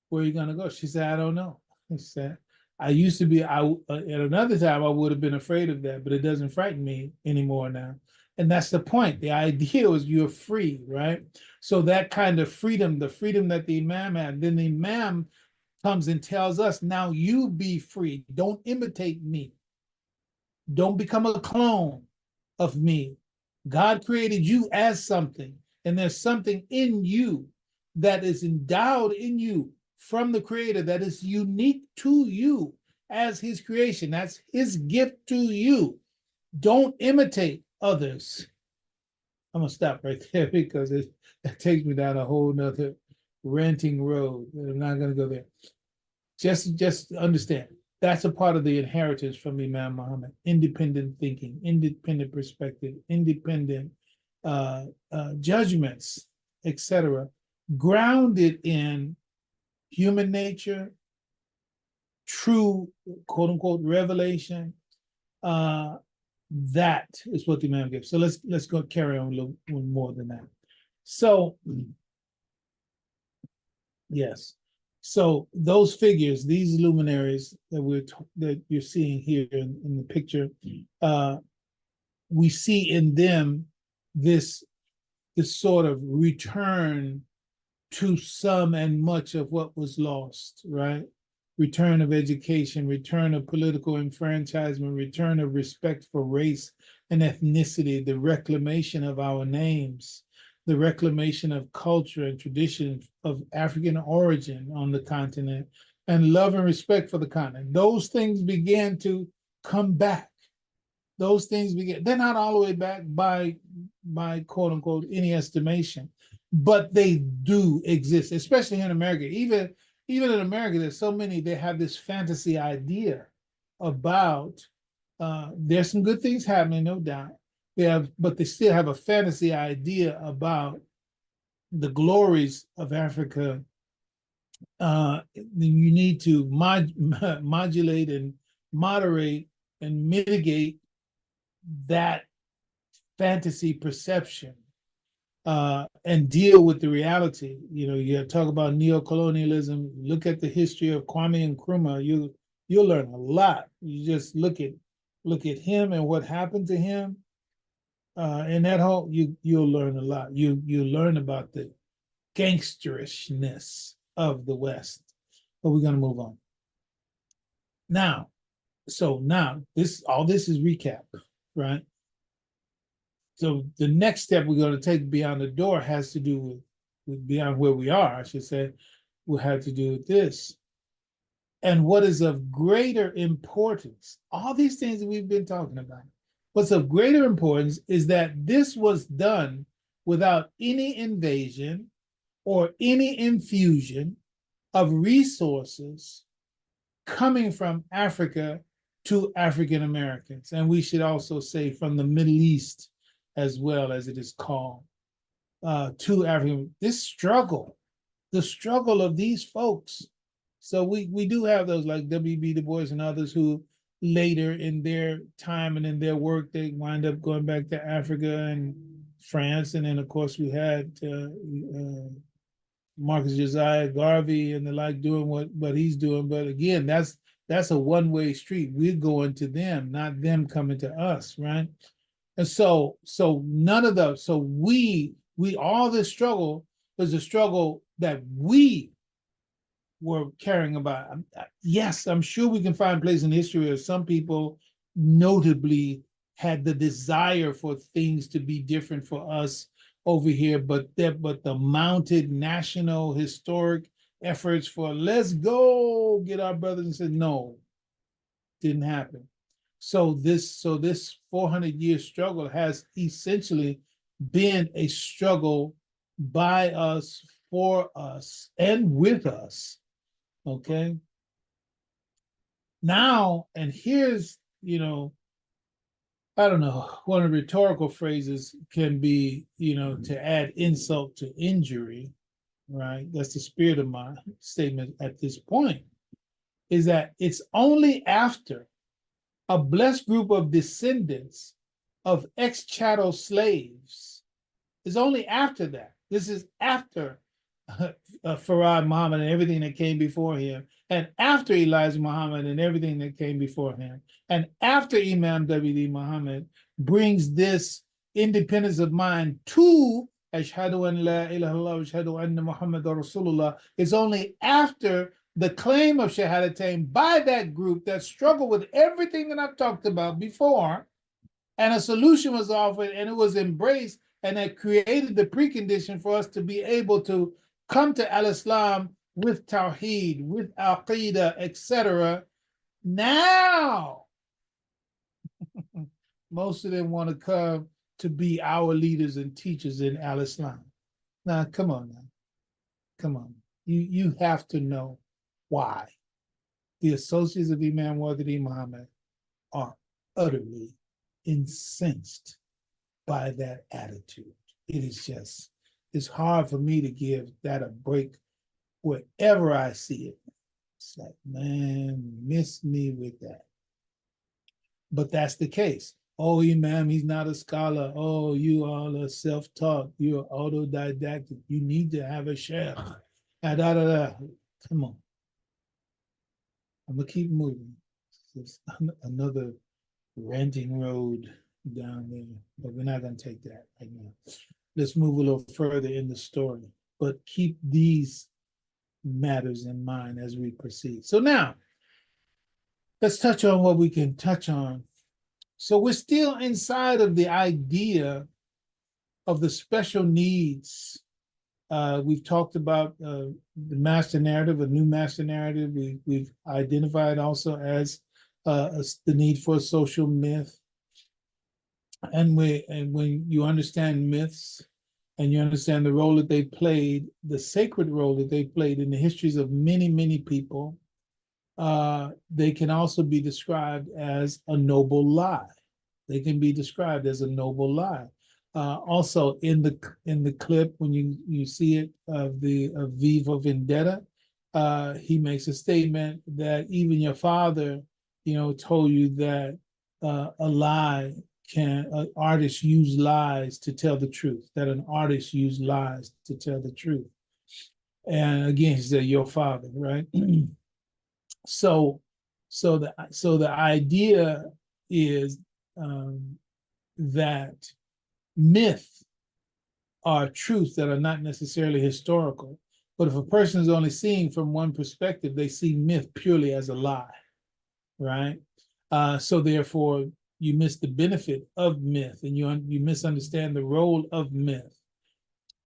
Speaker 1: Where are you gonna go? She said, I don't know. She said, I used to be, at another time I would have been afraid of that, but it doesn't frighten me anymore now. And that's the point. The idea is you're free, right? So that kind of freedom, the freedom that the Imam had, then the Imam comes and tells us, now you be free. Don't imitate me. Don't become a clone of me. God created you as something, and there's something in you that is endowed in you from the Creator that is unique to you as His creation. That's His gift to you. Don't imitate others. I'm gonna stop right there because it takes me down a whole nother ranting road. I'm not gonna go there. Just understand that's a part of the inheritance from Imam Muhammad: independent thinking, independent perspective, independent judgments, etc., grounded in human nature, true quote unquote revelation. That is what the Imam gives. So let's go carry on a little more than that. So yes. So those figures, these luminaries that you're seeing here in the picture, we see in them this sort of return to some and much of what was lost, right? Return of education, return of political enfranchisement, return of respect for race and ethnicity, the reclamation of our names, the reclamation of culture and tradition of African origin on the continent, and love and respect for the continent. Those things began to come back. Those things began, they're not all the way back by quote unquote any estimation, but they do exist, especially in America. Even in America, there's so many, they have this fantasy idea about there's some good things happening, no doubt. But they still have a fantasy idea about the glories of Africa. You need to modulate and moderate and mitigate that fantasy perception and deal with the reality. You talk about neocolonialism. Look at the history of Kwame Nkrumah. You'll learn a lot. You just look at him and what happened to him. And that whole you'll learn a lot. You learn about the gangsterishness of the West. But we're gonna move on. Now, this is recap, right? So the next step we're going to take beyond the door has to do with beyond where we are, I should say, will have to do with this. And what is of greater importance, all these things that we've been talking about, what's of greater importance is that this was done without any invasion or any infusion of resources coming from Africa to African Americans. And we should also say from the Middle East, as well as it is called, to African. This struggle, the struggle of these folks. So we do have those like W.B. Du Bois and others who later in their time and in their work, they wind up going back to Africa and France. And then, of course, we had Marcus Josiah Garvey and the like doing what he's doing. But again, that's a one-way street. We're going to them, not them coming to us, right? And so none of those. So we all this struggle is a struggle that we were caring about. Yes, I'm sure we can find places in history where some people notably had the desire for things to be different for us over here, but the mounted national historic efforts for let's go get our brothers and said no, didn't happen. So this 400-year struggle has essentially been a struggle by us, for us, and with us. Okay. Now, and here's, I don't know, one of the rhetorical phrases can be, to add insult to injury. right? That's the spirit of my statement at this point, is that it's only after a blessed group of descendants of ex-chattel slaves, it's only after that. This is after Farad Muhammad and everything that came before him, and after Elijah Muhammad and everything that came before him, and after Imam W. Muhammad brings this independence of mind to Ashhadu an la ilaha illallah, Ashhadu anna Muhammad Rasulullah. It's only after the claim of Shahadatain by that group that struggled with everything that I've talked about before, and a solution was offered and it was embraced, and that created the precondition for us to be able to come to al-Islam with Tawheed, with Aqidah, etc. Now, most of them want to come to be our leaders and teachers in al-Islam. Now, come on now. Come on. You have to know why the associates of Imam W. Muhammad are utterly incensed by that attitude. It is just, it's hard for me to give that a break wherever I see it. It's like, man, miss me with that. But that's the case. Oh, Imam, he's not a scholar. Oh, you all are self-taught. You're autodidactic. You need to have a sheikh. Come on. I'm going to keep moving. It's another ranting road down there, but we're not going to take that right now. Let's move a little further in the story, but keep these matters in mind as we proceed. So now, let's touch on what we can touch on. So we're still inside of the idea of the special needs. We've talked about the master narrative, a new master narrative. We've identified also as the need for a social myth. And when you understand myths and you understand the role that they played, the sacred role that they played in the histories of many, many people, they can also be described as a noble lie. They can be described as a noble lie. Also in the clip, when you see it of Viva Vendetta, he makes a statement that even your father, told you that an artist use lies to tell the truth, that an artist use lies to tell the truth. And again, he said, your father, right? So the idea is that myth are truths that are not necessarily historical. But if a person is only seeing from one perspective, they see myth purely as a lie, right? So therefore, you miss the benefit of myth, and you misunderstand the role of myth.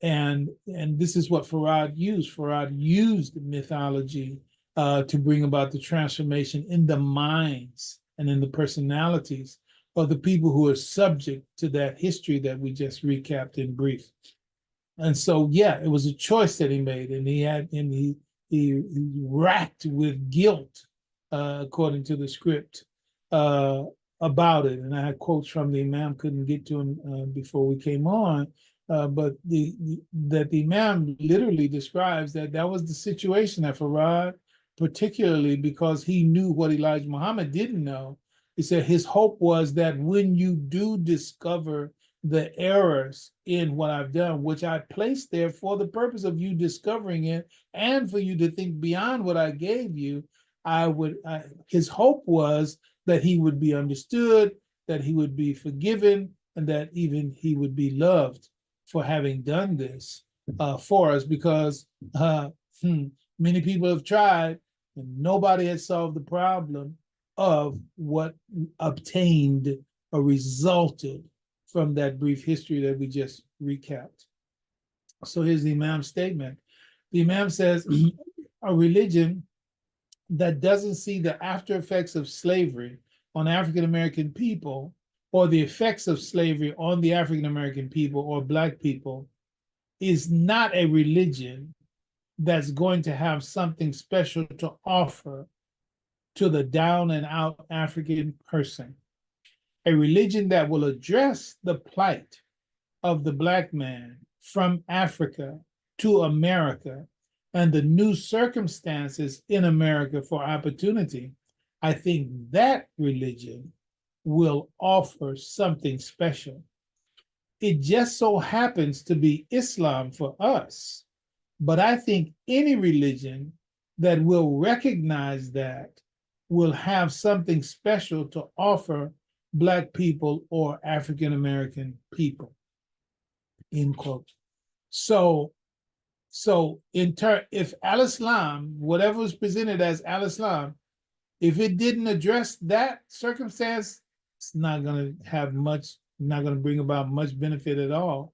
Speaker 1: And this is what Farad used. Farad used mythology to bring about the transformation in the minds and in the personalities of the people who are subject to that history that we just recapped in brief. And so, yeah, it was a choice that he made, and he racked with guilt, according to the script, about it. And I had quotes from the Imam, couldn't get to him before we came on, but that the Imam literally describes that was the situation that Farad, particularly because he knew what Elijah Muhammad didn't know. He said his hope was that when you do discover the errors in what I've done, which I placed there for the purpose of you discovering it and for you to think beyond what I gave you, his hope was that he would be understood, that he would be forgiven, and that even he would be loved for having done this for us, because many people have tried and nobody has solved the problem of what obtained or resulted from that brief history that we just recapped. So here's the Imam's statement. The Imam says, a religion that doesn't see the after effects of slavery on African-American people, or the effects of slavery on the African-American people or Black people, is not a religion that's going to have something special to offer to the down and out African person. A religion that will address the plight of the Black man from Africa to America and the new circumstances in America for opportunity, I think that religion will offer something special. It just so happens to be Islam for us, but I think any religion that will recognize that will have something special to offer Black people or African American people, end quote. So if Al-Islam, whatever was presented as Al-Islam, if it didn't address that circumstance, it's not going to have much, not going to bring about much benefit at all,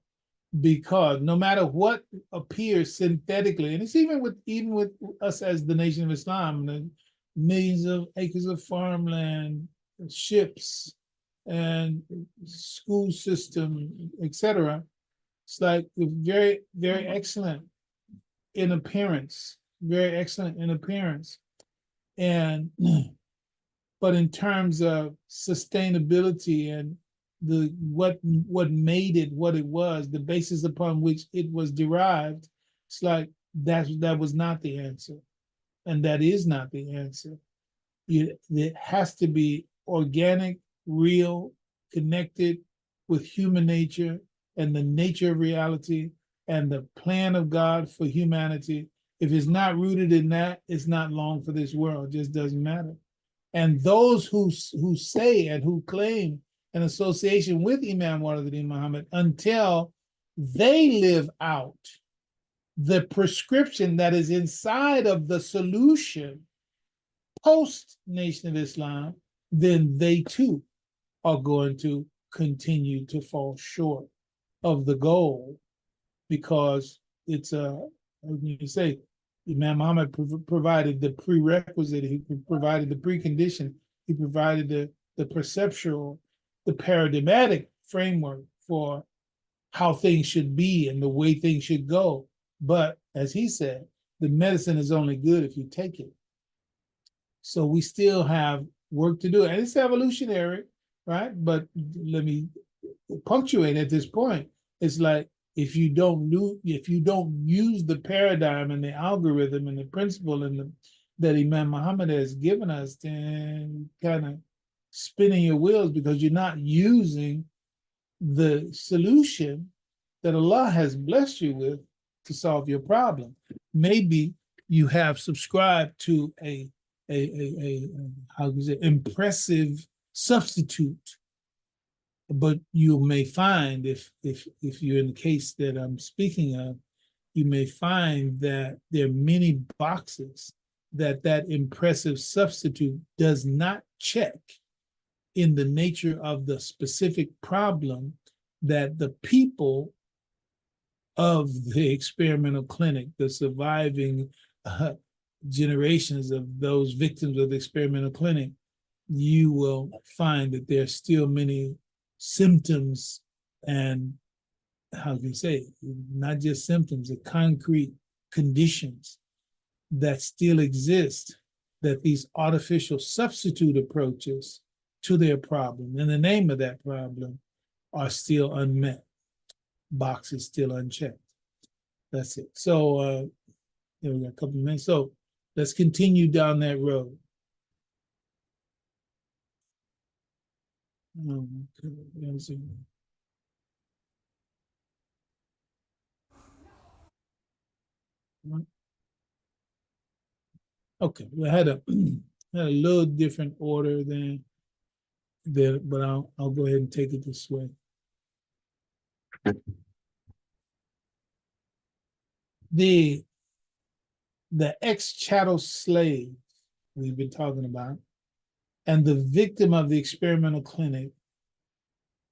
Speaker 1: because no matter what appears synthetically, and it's even with us as the Nation of Islam, the millions of acres of farmland, ships, and school system, etc. It's like very, very excellent in appearance, very excellent in appearance. And but in terms of sustainability and the what made it what it was, the basis upon which it was derived, it's like that was not the answer. And that is not the answer. It has to be organic, real, connected with human nature and the nature of reality and the plan of God for humanity. If it's not rooted in that, it's not long for this world. It just doesn't matter. And those who say and who claim an association with Imam W, Mohammed, until they live out the prescription that is inside of the solution post Nation of Islam, then they too are going to continue to fall short of the goal, because it's you say, Imam Muhammad provided the prerequisite, he provided the precondition, he provided the perceptual, the paradigmatic framework for how things should be and the way things should go. But as he said, the medicine is only good if you take it. So we still have work to do, and it's evolutionary, right? But let me punctuate at this point. It's like, if you don't use the paradigm and the algorithm and the principle that Imam Muhammad has given us, then kind of spinning your wheels, because you're not using the solution that Allah has blessed you with to solve your problem. Maybe you have subscribed to a how do you say, impressive substitute. But you may find, if you're in the case that I'm speaking of, you may find that there are many boxes that impressive substitute does not check in the nature of the specific problem that the people of the experimental clinic, the surviving generations of those victims of the experimental clinic, you will find that there are still many symptoms and, how can you say, not just symptoms, the concrete conditions that still exist, that these artificial substitute approaches to their problem, in the name of that problem, are still unmet. Boxes still unchecked. That's it. So we got a couple of minutes. So let's continue down that road. Okay, we had a little different order than but I'll go ahead and take it this way. The ex-chattel slave we've been talking about and the victim of the experimental clinic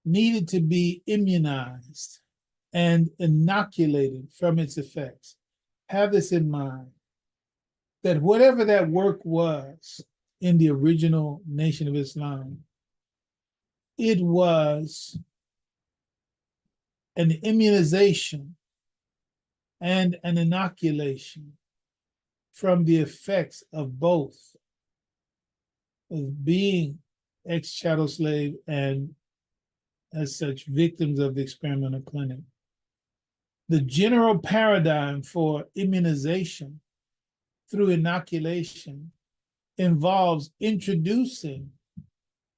Speaker 1: needed to be immunized and inoculated from its effects. Have this in mind, that whatever that work was in the original Nation of Islam, it was an immunization and an inoculation from the effects of both, of being ex-chattel slave and, as such, victims of the experimental clinic. The general paradigm for immunization through inoculation involves introducing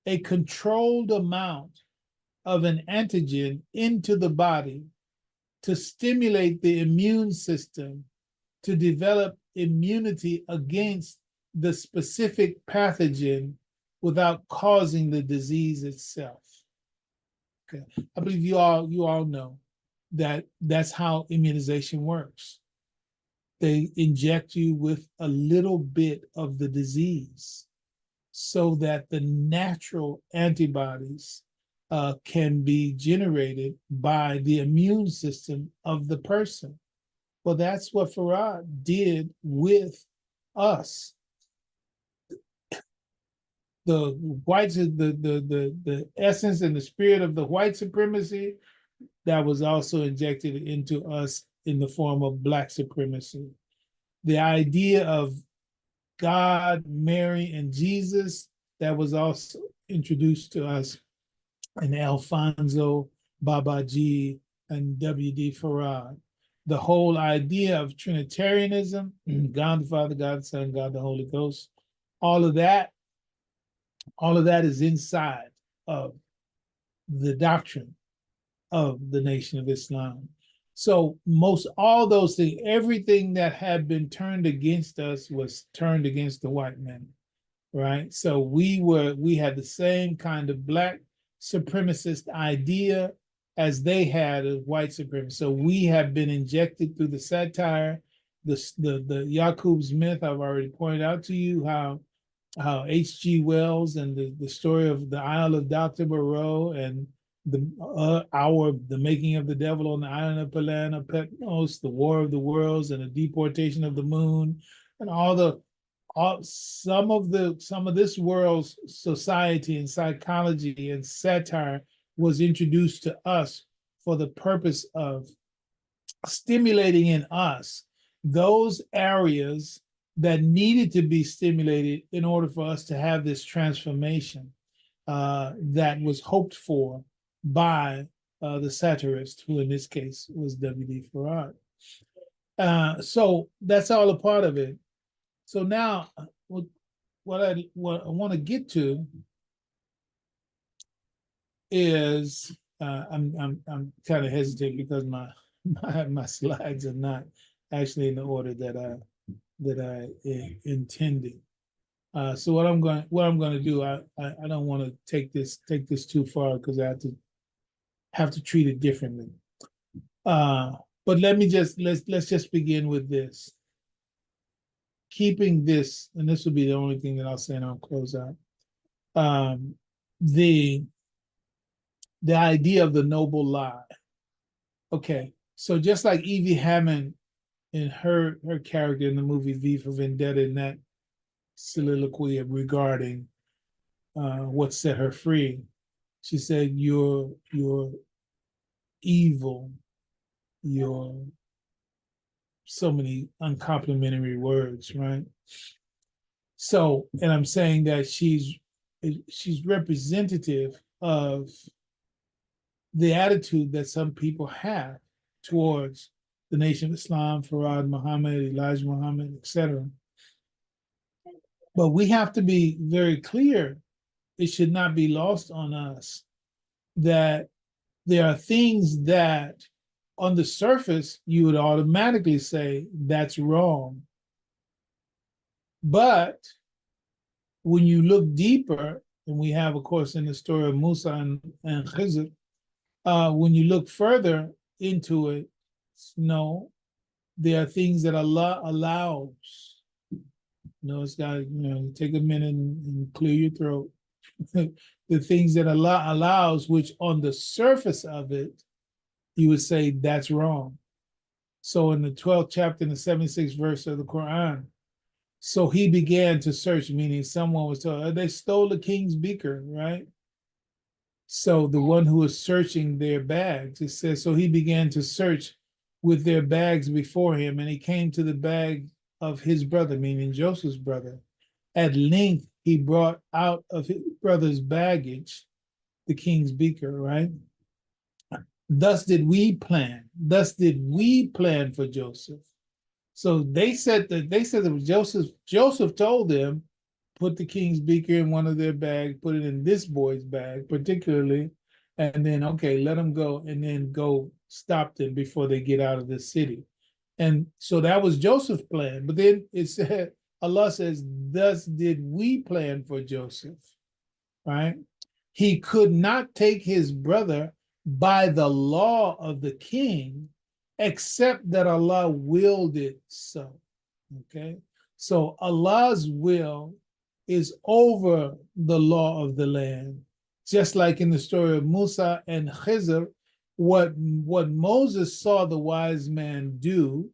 Speaker 1: a controlled amount of an antigen into the body to stimulate the immune system to develop immunity against the specific pathogen without causing the disease itself. Okay, I believe you all know that that's how immunization works. They inject you with a little bit of the disease so that the natural antibodies can be generated by the immune system of the person. Well, that's what Farad did with us. The whites, the essence and the spirit of the white supremacy that was also injected into us in the form of Black supremacy. The idea of God, Mary, and Jesus that was also introduced to us in Alfonso, Babaji, and W.D. Farad. The whole idea of Trinitarianism, God the Father, God the Son, God the Holy Ghost, all of that is inside of the doctrine of the Nation of Islam. So most all those things, everything that had been turned against us was turned against the white men, right? So we had the same kind of Black supremacist idea as they had of white supremacy. So we have been injected through the satire, the Yaqub's myth. I've already pointed out to you how H.G. Wells and the story of the Isle of Dr. Moreau and the making of the devil on the island of Patmos, the War of the Worlds and the deportation of the moon, and some of this world's society and psychology and satire was introduced to us for the purpose of stimulating in us those areas that needed to be stimulated in order for us to have this transformation that was hoped for by the satirist, who in this case was W.D. Farad. So that's all a part of it. So now, what I want to get to is I'm kind of hesitating because my slides are not actually in the order that I intended. So what I'm going to do, I don't want to take this too far because I have to treat it differently. But let's just begin with this. Keeping this, and this will be the only thing that I'll say, and I'll close out. The idea of the noble lie. Okay, so just like Evie Hammond in her character in the movie V for Vendetta, in that soliloquy regarding what set her free, she said, "You're evil. You're," so many uncomplimentary words, right? So, and I'm saying that she's representative of the attitude that some people have towards the Nation of Islam, Farad Muhammad, Elijah Muhammad, etc. But we have to be very clear. It should not be lost on us that there are things that on the surface you would automatically say that's wrong. But when you look deeper, and we have, of course, in the story of Musa and Khizr, when you look further into it, no, there are things that Allah allows. It's got, take a minute and clear your throat. The things that Allah allows, which on the surface of it, you would say that's wrong. So in the 12th chapter, in the 76th verse of the Quran, so he began to search, meaning someone was told, they stole the king's beaker, right? So the one who was searching their bags, it says, so he began to search with their bags before him, and he came to the bag of his brother, meaning Joseph's brother. At length, he brought out of his brother's baggage the king's beaker, right? thus did we plan. Thus did we plan for Joseph. So they said that Joseph told them, put the king's beaker in one of their bags, put it in this boy's bag, particularly, and then okay, let them go, and then go stop them before they get out of the city. And so that was Joseph's plan. But then it said, Allah says, thus did we plan for Joseph, right? He could not take his brother by the law of the king, except that Allah willed it so. Okay. So Allah's will is over the law of the land. Just like in the story of Musa and Khizr, what Moses saw the wise man do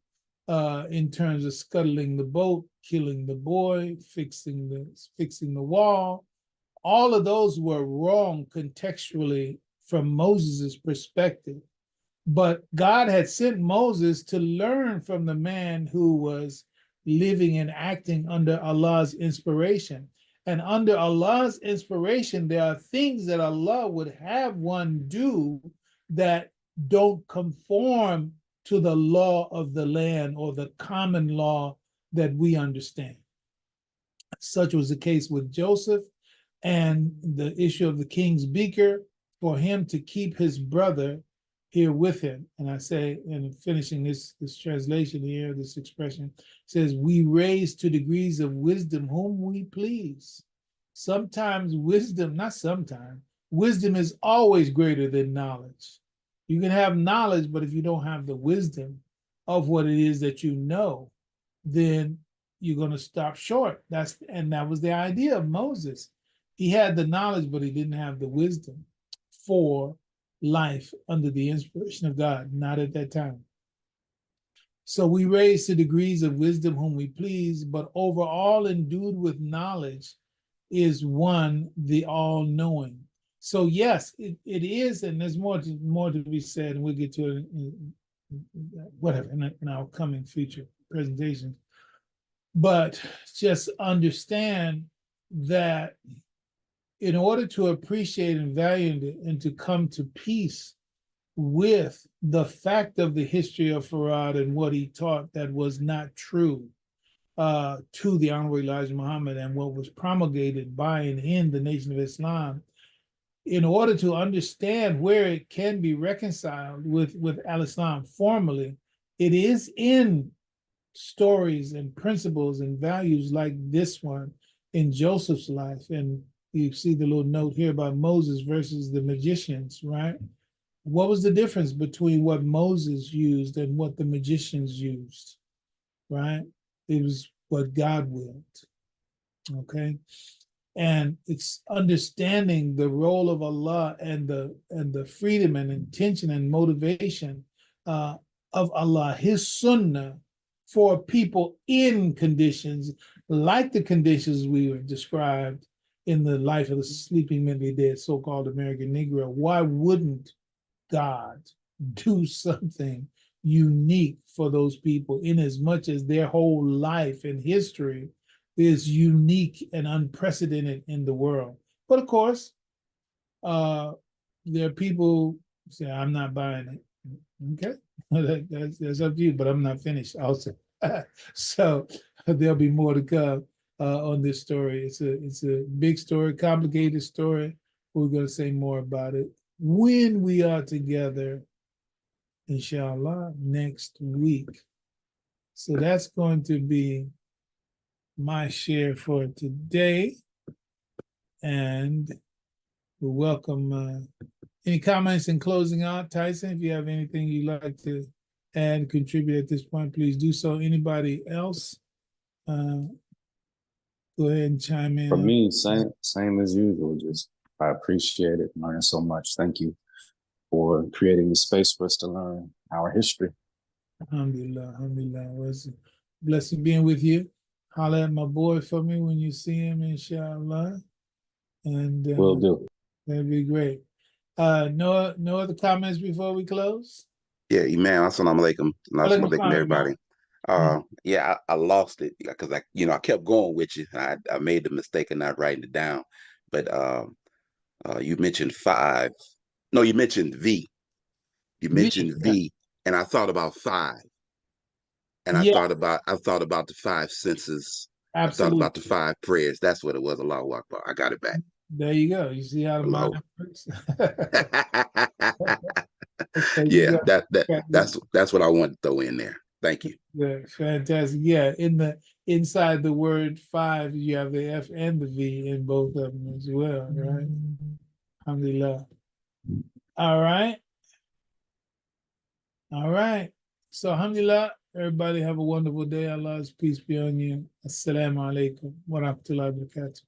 Speaker 1: in terms of scuttling the boat, killing the boy, fixing the wall, all of those were wrong contextually from Moses' perspective. But God had sent Moses to learn from the man who was living and acting under Allah's inspiration. And under Allah's inspiration, there are things that Allah would have one do that don't conform to the law of the land or the common law that we understand. Such was the case with Joseph and the issue of the king's beaker, for him to keep his brother here with him. And I say, and finishing this translation here, this expression says, we raise to degrees of wisdom whom we please. Sometimes wisdom, not sometimes, wisdom is always greater than knowledge. You can have knowledge, but if you don't have the wisdom of what it is that you know, then you're going to stop short. That was the idea of Moses. He had the knowledge, but he didn't have the wisdom for life under the inspiration of God, not at that time. So we raise to degrees of wisdom whom we please, but over all endued with knowledge is one, the all-knowing. So yes, it is, and there's more to be said, and we'll get to it in our coming future presentations. But just understand that in order to appreciate and value it and to come to peace with the fact of the history of Farad and what he taught that was not true to the Honorable Elijah Muhammad and what was promulgated by and in the Nation of Islam, in order to understand where it can be reconciled with Al-Islam formally, it is in stories and principles and values like this one in Joseph's life. And you see the little note here about Moses versus the magicians, right? What was the difference between what Moses used and what the magicians used, right? It was what God willed, okay? And it's understanding the role of Allah and the freedom and intention and motivation of Allah, His Sunnah, for people in conditions like the conditions we were described in the life of the sleeping mentally dead so-called American Negro. Why wouldn't God do something unique for those people, in as much as their whole life and history is unique and unprecedented in the world? But of course, there are people who say, I'm not buying it. Okay, that's up to you, but I'm not finished also. So there'll be more to come on this story. It's a big story, complicated story. We're going to say more about it when we are together, inshallah, next week. So that's going to be my share for today. And we welcome any comments in closing out. Tyson, if you have anything you'd like to add and contribute at this point, please do so. Anybody else? Go ahead and chime in.
Speaker 2: For me, same as usual. Just I appreciate it, learning so much. Thank you for creating the space for us to learn our history.
Speaker 1: Alhamdulillah, alhamdulillah. Well, it's a blessing being with you. Holler at my boy for me when you see him, inshallah. And
Speaker 2: will do.
Speaker 1: That'd be great. No other comments before we close?
Speaker 3: Yeah, Imam, assalamu alaikum. Assalamu alaikum, everybody. Yeah, I lost it because I kept going with you. I made the mistake of not writing it down. But you mentioned 5. No, you mentioned V. You mentioned V, and I thought about 5. And I
Speaker 1: Yeah,
Speaker 3: thought about the 5 senses. I thought
Speaker 1: absolutely.
Speaker 3: about the 5 prayers. That's what it was. Allahu Akbar. I got it back.
Speaker 1: There you go. You see how the mind
Speaker 3: Allahu.
Speaker 1: works?
Speaker 3: Yeah,
Speaker 1: Yeah,
Speaker 3: that's what I wanted to throw in there. Thank you.
Speaker 1: yeah, fantastic. Yeah, inside the word 5, you have the F and the V in both of them as well, right? Alhamdulillah. All right. All right. So alhamdulillah, everybody have a wonderful day. Allah's peace be on you. Assalamu alaikum wa rahmatullahi wa barakatuh.